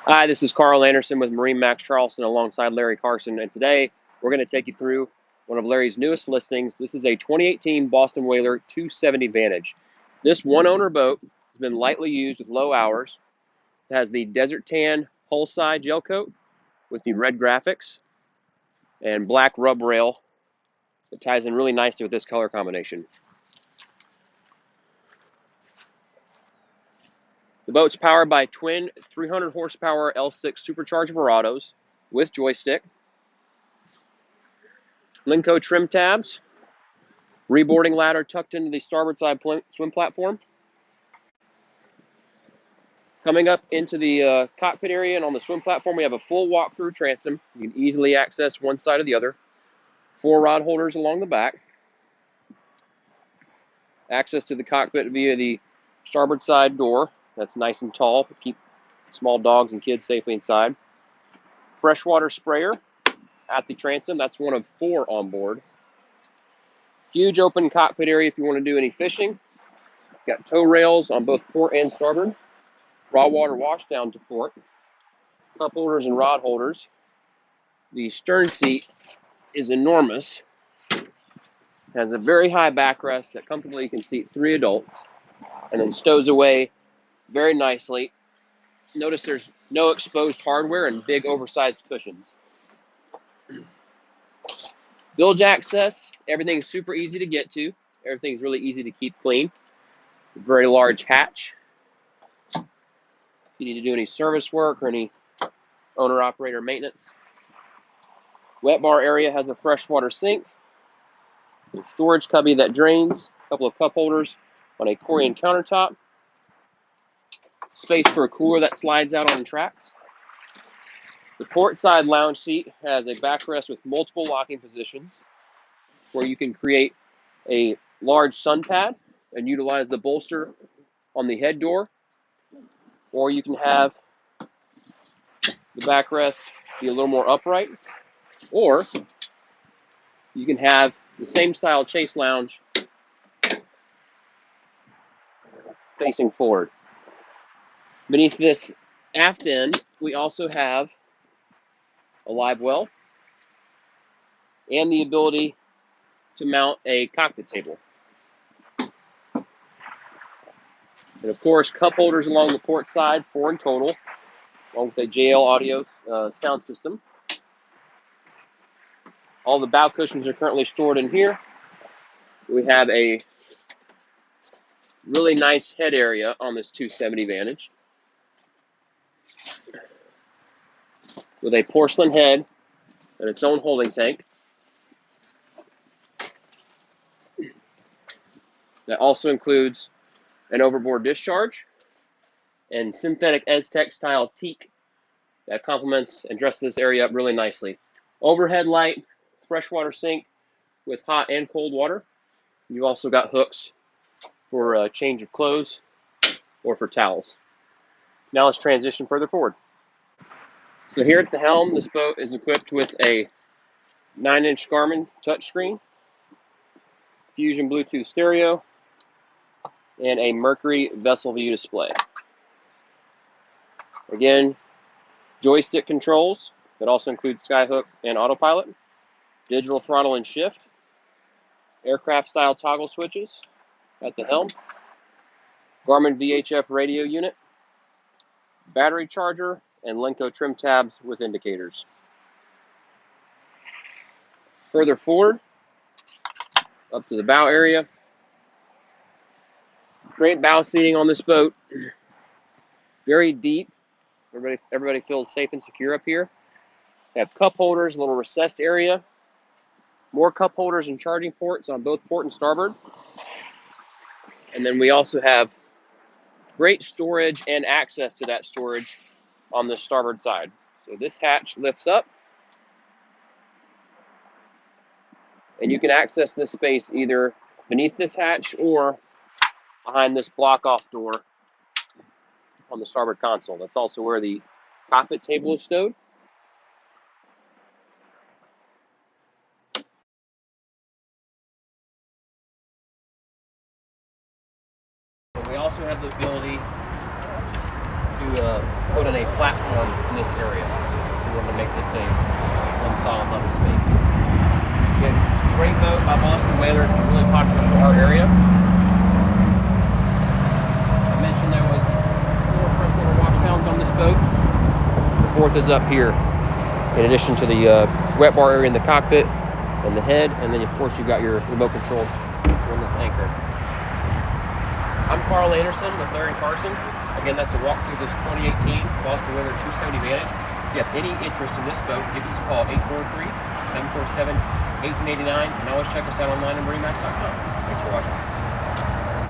Hi, this is Carl Anderson with MarineMax Charleston alongside Larry Carson, and today we're going to take you through one of Larry's newest listings. This is a 2018 Boston Whaler 270 Vantage. This one-owner boat has been lightly used with low hours. It has the desert tan hull side gel coat with the red graphics and black rub rail. It ties in really nicely with this color combination. The boat's powered by twin 300 horsepower L6 supercharged Verados with joystick, Linco trim tabs, reboarding ladder tucked into the starboard side swim platform. Coming up into the cockpit area and on the swim platform, we have a full walk-through transom. You can easily access one side or the other. 4 rod holders along the back. Access to the cockpit via the starboard side door. That's nice and tall to keep small dogs and kids safely inside. Freshwater sprayer at the transom. That's one of 4 on board. Huge open cockpit area if you want to do any fishing. Got tow rails on both port and starboard. Raw water washdown to port. Cup holders and rod holders. The stern seat is enormous. It has a very high backrest that comfortably can seat 3 adults and then stows away very nicely. Notice there's no exposed hardware and big oversized cushions. Bilge access, everything's super easy to get to. Everything's really easy to keep clean. Very large hatch. If you need to do any service work or any owner-operator maintenance. Wet bar area has a freshwater sink. A storage cubby that drains. A couple of cup holders on a Corian countertop. Space for a cooler that slides out on the tracks. The port side lounge seat has a backrest with multiple locking positions where you can create a large sun pad and utilize the bolster on the head door, or you can have the backrest be a little more upright, or you can have the same style chase lounge facing forward. Beneath this aft end, we also have a Livewell and the ability to mount a cockpit table. And of course, cup holders along the port side, 4 in total, along with a JL audio sound system. All the bow cushions are currently stored in here. We have a really nice head area on this 270 Vantage with a porcelain head and its own holding tank. That also includes an overboard discharge and synthetic Aztec style teak that complements and dresses this area up really nicely. Overhead light, freshwater sink with hot and cold water. You've also got hooks for a change of clothes or for towels. Now let's transition further forward. So here at the helm, this boat is equipped with a 9-inch Garmin touchscreen, Fusion Bluetooth stereo, and a Mercury vessel view display. Again, joystick controls that also include skyhook and autopilot, digital throttle and shift, aircraft style toggle switches at the helm, Garmin VHF radio unit, battery charger, and Linco trim tabs with indicators. Further forward, up to the bow area. Great bow seating on this boat. Very deep. Everybody feels safe and secure up here. We have cup holders, a little recessed area. More cup holders and charging ports on both port and starboard. And then we also have great storage and access to that storage on the starboard side. So this hatch lifts up, and you can access this space either beneath this hatch or behind this block-off door on the starboard console. That's also where the cockpit table is stowed. We also have the ability to put in a platform in this area. We wanted to make this a one solid level space. Again, great boat by Boston Whalers. It's really popular for our area. I mentioned there was 4 freshwater washdowns on this boat. The 4th is up here, in addition to the wet bar area in the cockpit and the head, and then of course you've got your remote controlled windlass anchor. I'm Carl Anderson with Larry Carson. Again, that's a walkthrough of this 2018 Boston Whaler 270 Vantage. If you have any interest in this boat, give us a call, 843-747-1889, and always check us out online at MarineMax.com. Thanks for watching.